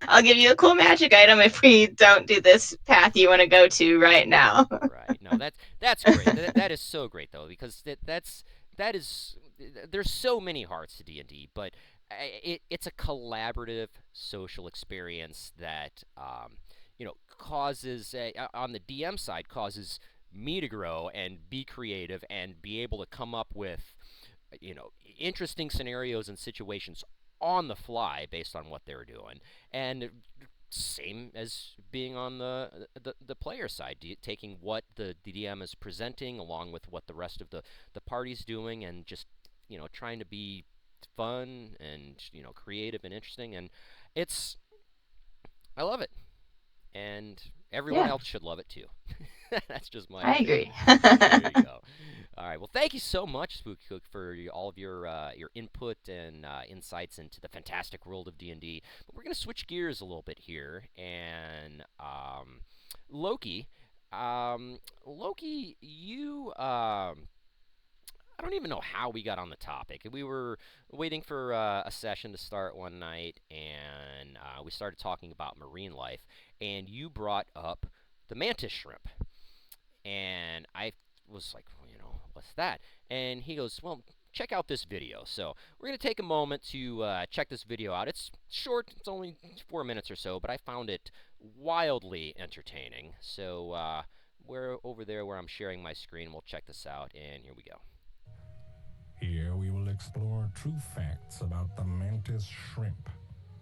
I'll give you a cool magic item if we don't do this path you want to go to right now. Right. No, that's great. That is so great though, because that is there's so many hearts to D&D, but it's a collaborative social experience that causes on the DM side causes me to grow and be creative and be able to come up with interesting scenarios and situations on the fly based on what they're doing. And same as being on the player side, taking what the DDM is presenting along with what the rest of the party's doing, and just trying to be fun and creative and interesting. And I love it, and everyone else should love it too. That's just my I opinion. agree. There you go. All right. Well, thank you so much, Spooky Cook, for all of your input and insights into the fantastic world of D&D. But we're going to switch gears a little bit here, and Loki, Loki, you I don't even know how we got on the topic. We were waiting for a session to start one night, and we started talking about marine life, and you brought up the mantis shrimp. And I was like, what's that? And he goes, well, check out this video. So we're going to take a moment to check this video out. It's short. It's only 4 minutes or so, but I found it wildly entertaining. So we're over there where I'm sharing my screen. We'll check this out, and here we go. Here we will explore true facts about the mantis shrimp.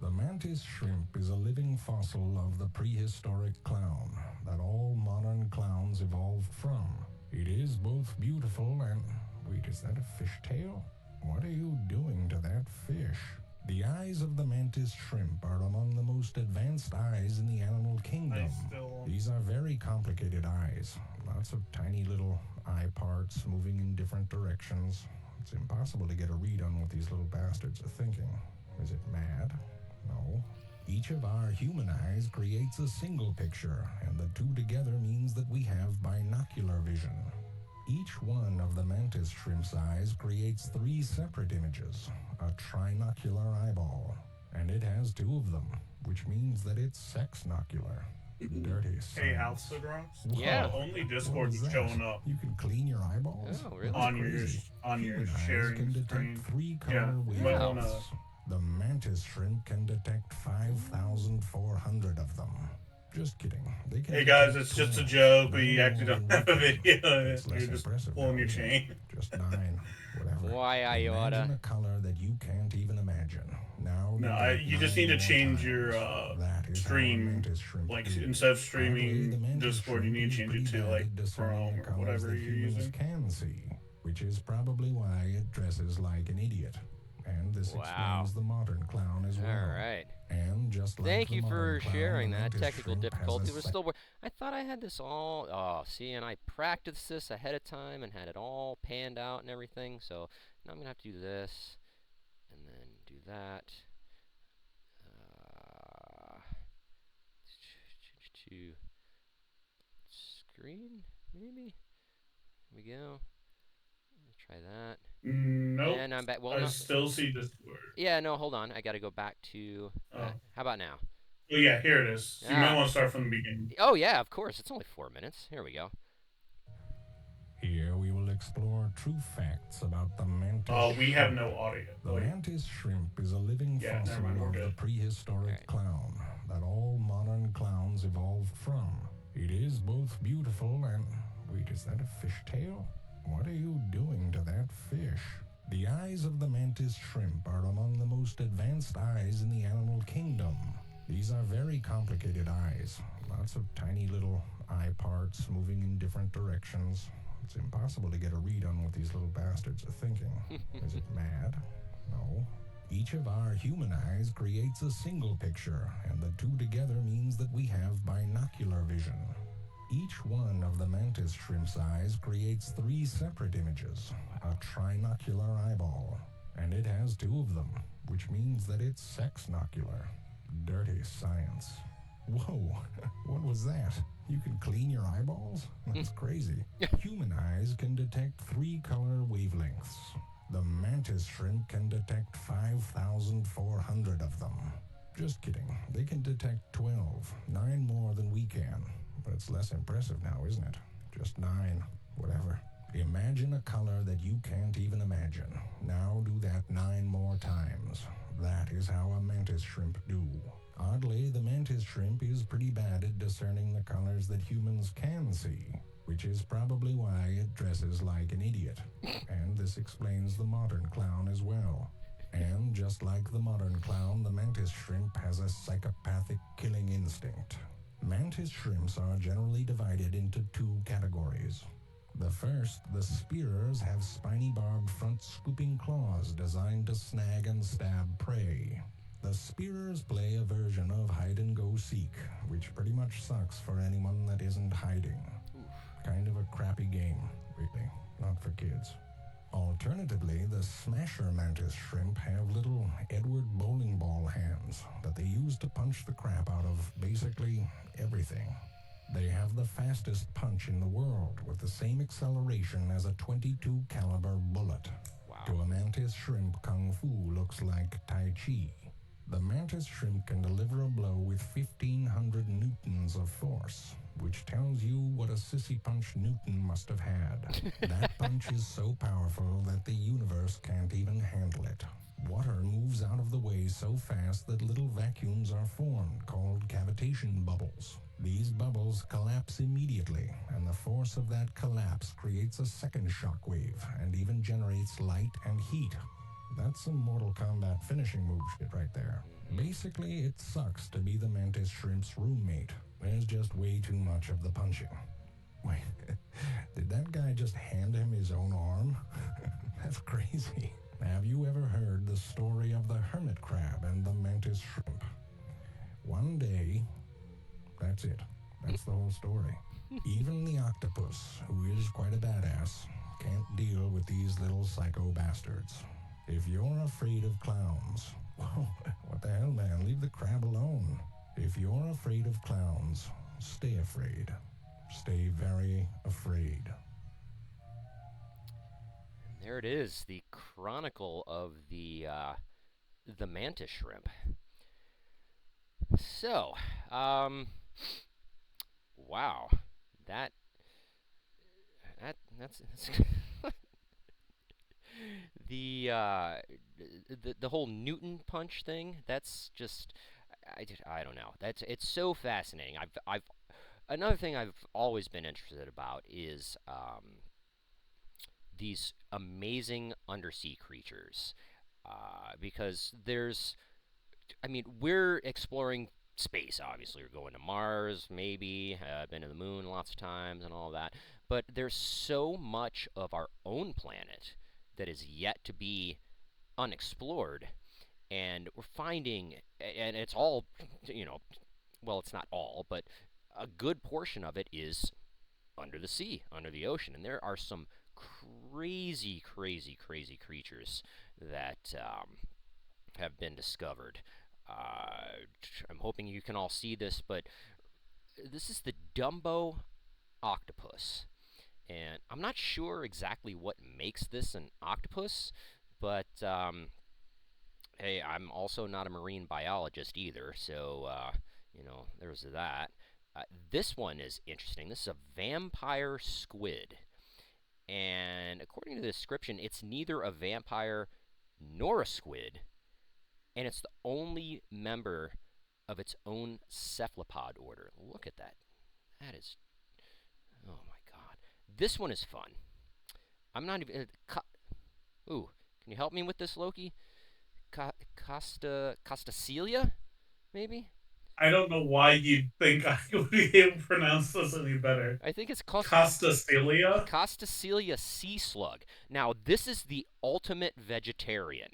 The mantis shrimp is a living fossil of the prehistoric clown that all modern clowns evolved from. It is both beautiful and... Wait, is that a fishtail? What are you doing to that fish? The eyes of the mantis shrimp are among the most advanced eyes in the animal kingdom. These are very complicated eyes. Lots of tiny little eye parts moving in different directions. It's impossible to get a read on what these little bastards are thinking. Is it mad? No. Each of our human eyes creates a single picture, and the two together means that we have binocular vision. Each one of the mantis shrimp's eyes creates 3 separate images, a trinocular eyeball, and it has 2 of them, which means that it's sexnocular. Dirty sons. Hey, House of Grunts? Yeah. Only Discord's showing up. You can clean your eyeballs? Oh, really? On your Human eyes sharing can detect screen. 3 color Yeah, wavelengths. The mantis shrimp can detect 5,400 of them. Just kidding. They can Hey guys, it's just a joke. We actually don't have a video. You're just pulling your chain. Just 9, whatever. Why, Imagine Iota? a color that you can't even imagine. Now No, you just need to change your stream. Like instead of streaming Discord, you need to change it to like Chrome or whatever you're using. Can see, which is probably why it dresses like an idiot. And this explains the modern clown as well. All right. And just like Thank the you for modern clown, sharing the that. mantis Technical shrimp has difficulty a was still. I thought I had this all. Oh, see, and I practiced this ahead of time and had it all panned out and everything. So now I'm gonna have to do this, and then do that. To screen, maybe. Here we go. Try that. Nope. And I'm back. Well, I no. still see Discord. Yeah, no, hold on. I got to go back to. How about now? Oh yeah, here it is. So you might want to start from the beginning. Oh yeah, of course. It's only 4 minutes. Here we go. Here we will explore true facts about the mantis shrimp. We have no audio. The mantis shrimp is a living fossil of the prehistoric clown that all modern clowns evolved from. It is both beautiful and... Wait, is that a fishtail? What are you doing to that fish? The eyes of the mantis shrimp are among the most advanced eyes in the animal kingdom. These are very complicated eyes. Lots of tiny little eye parts moving in different directions. It's impossible to get a read on what these little bastards are thinking. Is it mad? No. Each of our human eyes creates a single picture, and the two together means that we have binocular vision. Each one of the mantis shrimp's eyes creates 3 separate images, a trinocular eyeball, and it has 2 of them, which means that it's sexnocular. Dirty science. Whoa, what was that? You can clean your eyeballs? That's crazy. Human eyes can detect 3 color wavelengths. The mantis shrimp can detect 5,400 of them. Just kidding. They can detect 12, 9 more than we can. But it's less impressive now, isn't it? Just 9, whatever. Imagine a color that you can't even imagine. Now do that 9 more times. That is how a mantis shrimp do. Oddly, the mantis shrimp is pretty bad at discerning the colors that humans can see, which is probably why it dresses like an idiot. And this explains the modern clown as well. And just like the modern clown, the mantis shrimp has a psychopathic killing instinct. Mantis shrimps are generally divided into 2 categories. The first, the spearers, have spiny barbed front scooping claws designed to snag and stab prey. The spearers play a version of hide and go seek, which pretty much sucks for anyone that isn't hiding. Kind of a crappy game, really, not for kids. Alternatively, the smasher mantis shrimp have little Edward bowling ball hands that they use to punch the crap out of basically everything. They have the fastest punch in the world with the same acceleration as a .22 caliber bullet. Wow. To a mantis shrimp, kung fu looks like tai chi. The mantis shrimp can deliver a blow with 1,500 newtons of force, which tells you what a sissy punch Newton must have had. That punch is so powerful that the universe can't even handle it. Water moves out of the way so fast that little vacuums are formed called cavitation bubbles. These bubbles collapse immediately, and the force of that collapse creates a second shock wave and even generates light and heat. That's some Mortal Kombat finishing move shit right there. Basically, it sucks to be the mantis shrimp's roommate. There's just way too much of the punching. Wait, did that guy just hand him his own arm? That's crazy. Have you ever heard the story of the hermit crab and the mantis shrimp? One day, that's it. That's the whole story. Even the octopus, who is quite a badass, can't deal with these little psycho bastards. If you're afraid of clowns, whoa, what the hell, man? Leave the crab alone. If you're afraid of clowns, stay afraid. Stay very afraid. There it is, the chronicle of the mantis shrimp. So, wow, that that's the the whole Newton punch thing. That's just I don't know. It's so fascinating. I've another thing I've always been interested about is these amazing undersea creatures. Because I mean, we're exploring space, obviously. We're going to Mars, maybe, been to the moon lots of times and all that. But there's so much of our own planet that is yet to be unexplored. And we're finding, and it's all, well, it's not all, but a good portion of it is under the sea, under the ocean. And there are some crazy, crazy, crazy creatures that have been discovered. I'm hoping you can all see this, but this is the Dumbo octopus. And I'm not sure exactly what makes this an octopus, but hey, I'm also not a marine biologist either, so, there's that. This one is interesting. This is a vampire squid. And according to the description, it's neither a vampire nor a squid, and it's the only member of its own cephalopod order. Look at that. That is, oh my god. This one is fun. I'm not even, ooh, can you help me with this, Loki? Costacelia, maybe? I don't know why you'd think I would be able to pronounce this any better. I think it's Costacelia? Costacelia sea slug. Now, this is the ultimate vegetarian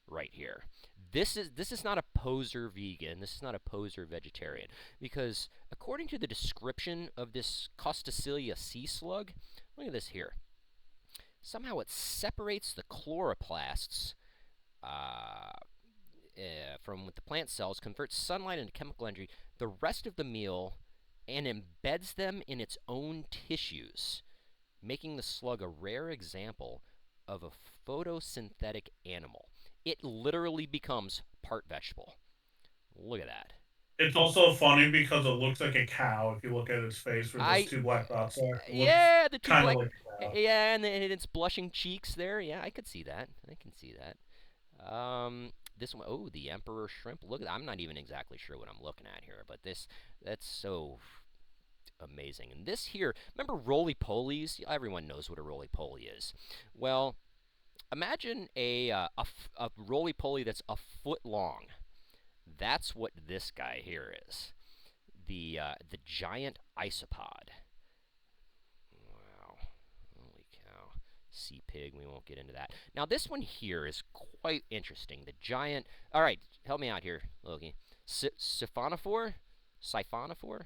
right here. This is not a poser vegan. This is not a poser vegetarian because according to the description of this Costacilia sea slug, look at this here. Somehow it separates the chloroplasts uh, from with the plant cells, converts sunlight into chemical energy, the rest of the meal, and embeds them in its own tissues, making the slug a rare example of a photosynthetic animal. It literally becomes part vegetable. Look at that. It's also funny because it looks like a cow if you look at its face where those I two black dots are. It looks Yeah, the two kind of black like a cow. yeah, and its blushing cheeks there. Yeah, I could see that. I can see that. This one, oh, the emperor shrimp. Look, I'm not even exactly sure what I'm looking at here, but that's so amazing. And this here, remember roly-polies? Everyone knows what a roly-poly is. Well, imagine a roly-poly that's a foot long. That's what this guy here is. The giant isopod. Wow. Holy cow. Sea pig, we won't get into that. Now, this one here is quite interesting. The giant. All right, help me out here, Loki. Siphonophore? Siphonophore?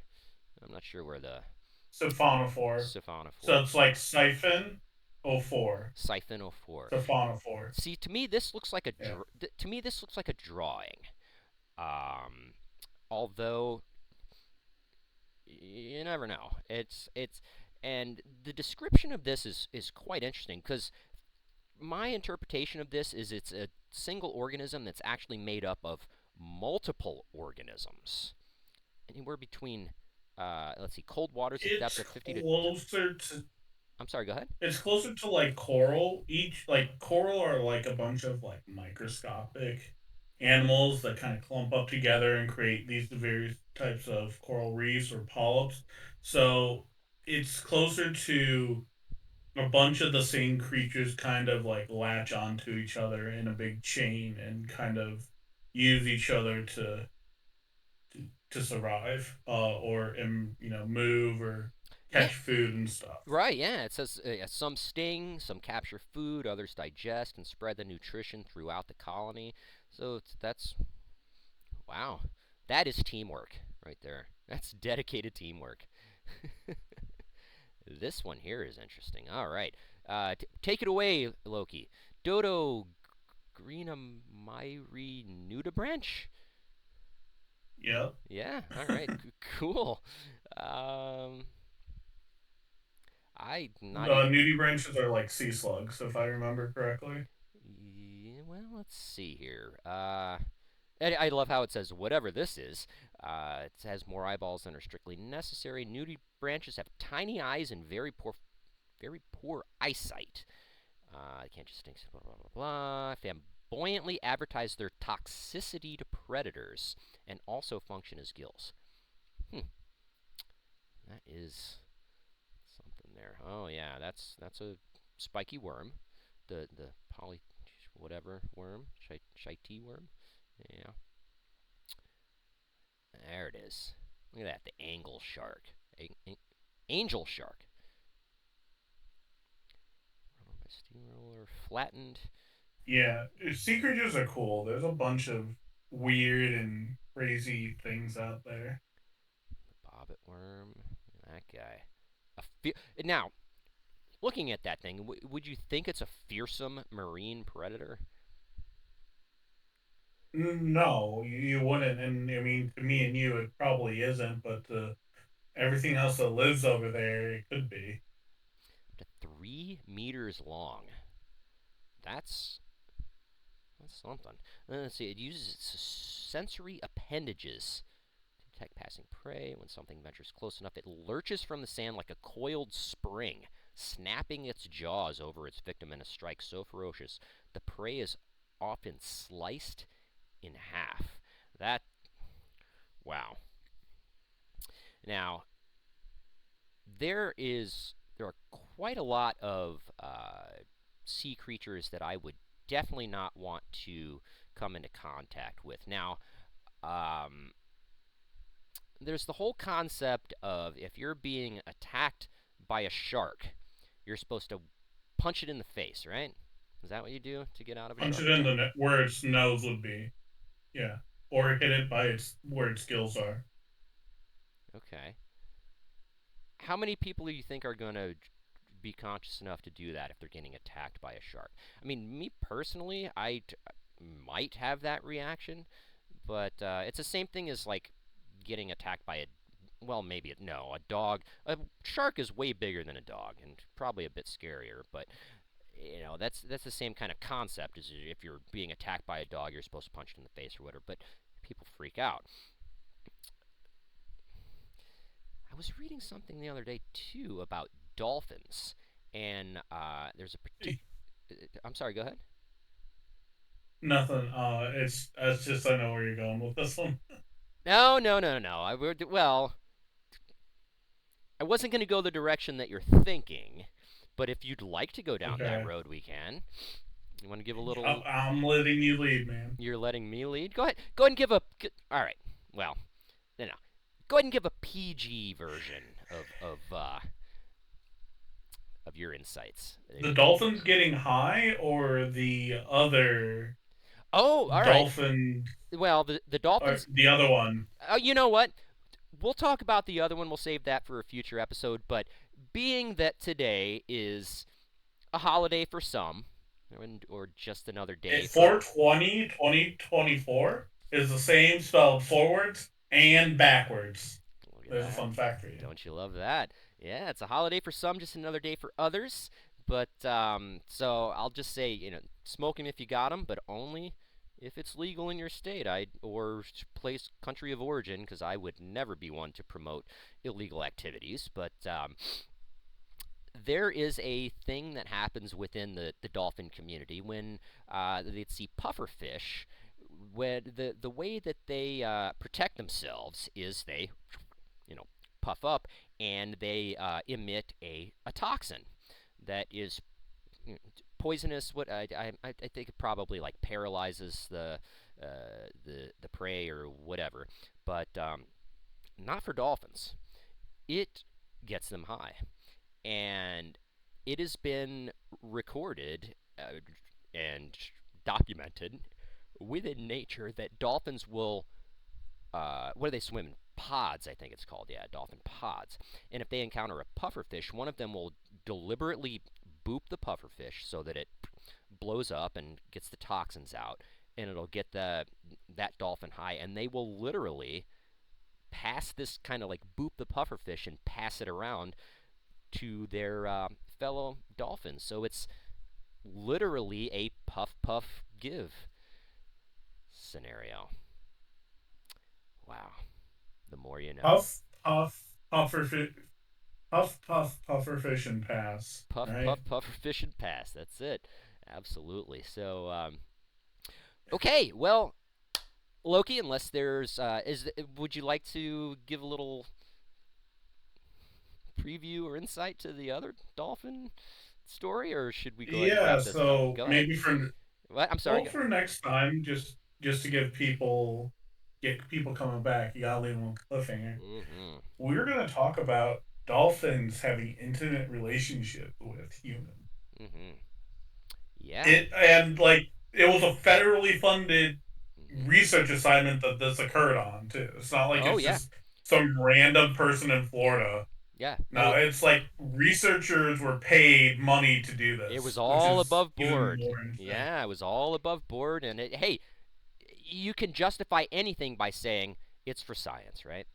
I'm not sure where the. Siphonophore. So Siphonophore. it's like siphon 04. Siphonophore. Siphonophore. See, to me, this looks like a. Yeah. To me, this looks like a drawing. Um, although you never know. And the description of this is quite interesting because my interpretation of this is it's a single organism that's actually made up of multiple organisms. Anywhere between, let's see, cold waters at depth It's of 50 to. closer to I'm sorry, go ahead. It's closer to like coral. Each like coral are like a bunch of like microscopic animals that kind of clump up together and create these various types of coral reefs or polyps. So it's closer to a bunch of the same creatures kind of like latch onto each other in a big chain and kind of use each other to survive or move or Yeah, catch food and stuff. right, yeah. It says some sting, some capture food, others digest and spread the nutrition throughout the colony. So that's wow. That is teamwork right there. That's dedicated teamwork. This one here is interesting. All right. Take it away, Loki. Dodo Greenamyri nudibranch? Yeah. Yeah, all right. Cool. Um, I not The even. nudie branches are like sea slugs, if I remember correctly. Yeah, well, let's see here. I love how it says whatever this is. It has more eyeballs than are strictly necessary. Nudie branches have tiny eyes and very poor eyesight. They can't just distinguish. Blah blah blah blah. Flamboyantly advertise their toxicity to predators and also function as gills. Hmm, that is something there. Oh yeah, that's a spiky worm. The poly whatever worm, shite worm. Yeah, there it is. Look at that, the angle shark, angel shark. Steamroller flattened. Yeah, sea creatures are cool. There's a bunch of weird and crazy things out there. Bobbit worm. That guy. Now, looking at that thing, would you think it's a fearsome marine predator? No, you wouldn't. And I mean, to me and you, it probably isn't. But everything else that lives over there, it could be. Up to 3 meters long. That's something. Let's see. It uses its sensory appendages to detect passing prey. When something ventures close enough, it lurches from the sand like a coiled spring, snapping its jaws over its victim in a strike so ferocious the prey is often sliced in half. That wow. Now there are quite a lot of sea creatures that I would definitely not want to come into contact with. Now, um, there's the whole concept of if you're being attacked by a shark, you're supposed to punch it in the face, right? Is that what you do to get out of a Punch shark it in attack? the where its nose would be. Yeah, or hit it by its where its skills are. Okay. How many people do you think are going to be conscious enough to do that if they're getting attacked by a shark? I mean, me personally, might have that reaction, but it's the same thing as like getting attacked by a well, maybe no, a dog. A shark is way bigger than a dog and probably a bit scarier, but that's the same kind of concept as if you're being attacked by a dog, you're supposed to punch it in the face or whatever, but people freak out. I was reading something the other day too about dolphins, and there's a particular. I'm sorry. Go ahead. Nothing. It's just I know where you're going with this one. No, no, no, no. Well, I wasn't going to go the direction that you're thinking, but if you'd like to go down that Okay, road, we can. You want to give a little? I'm letting you lead, man. You're letting me lead. Go ahead. Go ahead and give a. All right. Well, no, no. Go ahead and give a PG version of your insights. The dolphins getting high or the other Oh, all right. dolphin Well, the or dolphins. the other one? You know what? We'll talk about the other one. We'll save that for a future episode. But being that today is a holiday for some, or just another day for 420 2024 is the same spelled forwards and backwards. look at There's a that. fun fact for you. Don't you love that? Yeah, it's a holiday for some, just another day for others. But so I'll just say, smoke 'em if you got 'em, but only if it's legal in your state, or place country of origin, because I would never be one to promote illegal activities. But there is a thing that happens within the dolphin community when they see pufferfish. When the way that they protect themselves is they, you know, puff up and they emit a toxin that is poisonous. What I think it probably like paralyzes the prey or whatever, but not for dolphins. It gets them high, and it has been recorded and documented within nature that dolphins will what do they swim in? Pods, I think it's called. Yeah, dolphin pods. And if they encounter a pufferfish, one of them will deliberately boop the pufferfish so that it blows up and gets the toxins out, and it'll get that dolphin high, and they will literally pass this kind of like boop the pufferfish and pass it around to their fellow dolphins. So it's literally a puff puff give scenario. Wow. The more you know. Puff, puff, puffer, puff, puff, puffer fish and pass. Puff Right? puff puffer fish and pass. That's it. Absolutely. So okay, well, Loki, unless there's would you like to give a little preview or insight to the other dolphin story, or should we go ahead and Yeah. wrap this up? So Go ahead. maybe for What? I'm sorry. well for next time, just to give people get people coming back, you gotta leave them on cliffhanger. Mm-hmm. We're gonna talk about dolphins having intimate relationship with humans. Mm-hmm. Yeah. It and like it was a federally funded Mm-hmm. research assignment that this occurred on too. It's not like Oh it's yeah. just some random person in Florida. Yeah. No, it's like researchers were paid money to do It was this, which all is above even board. more insane. Yeah, it was all above board, and hey, you can justify anything by saying it's for science, right?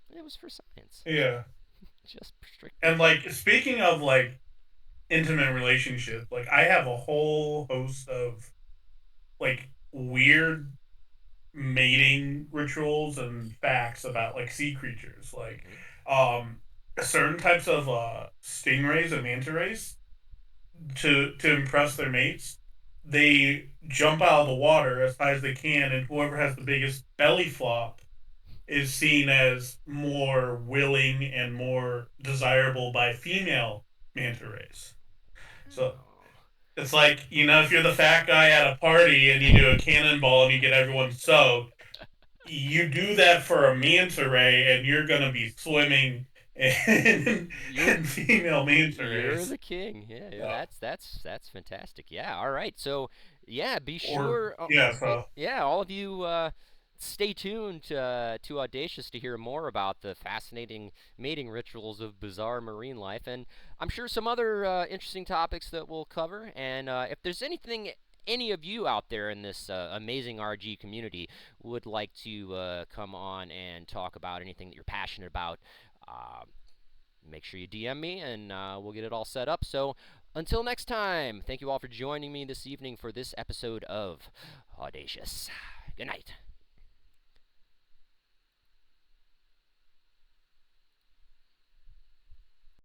It was for science, Yeah, just strictly and for. like speaking of like intimate relationship, like I have a whole host of like weird mating rituals and facts about like sea creatures, like Mm-hmm. um certain types of stingrays and manta rays to impress their mates. They jump out of the water as high as they can, and whoever has the biggest belly flop is seen as more willing and more desirable by female manta rays. So Oh. it's like, if you're the fat guy at a party and you do a cannonball and you get everyone soaked, you do that for a manta ray and you're going to be swimming in, You're in female manta you're rays. the king. Yeah, So, that's fantastic. Yeah. All right. So Yeah, be Or sure. yeah, so Yeah, all of you. Stay tuned to Audacious to hear more about the fascinating mating rituals of bizarre marine life, and I'm sure some other interesting topics that we'll cover. And if there's anything any of you out there in this amazing RG community would like to come on and talk about anything that you're passionate about, uh, make sure you DM me and we'll get it all set up. So until next time, thank you all for joining me this evening for this episode of Audacious. Good night.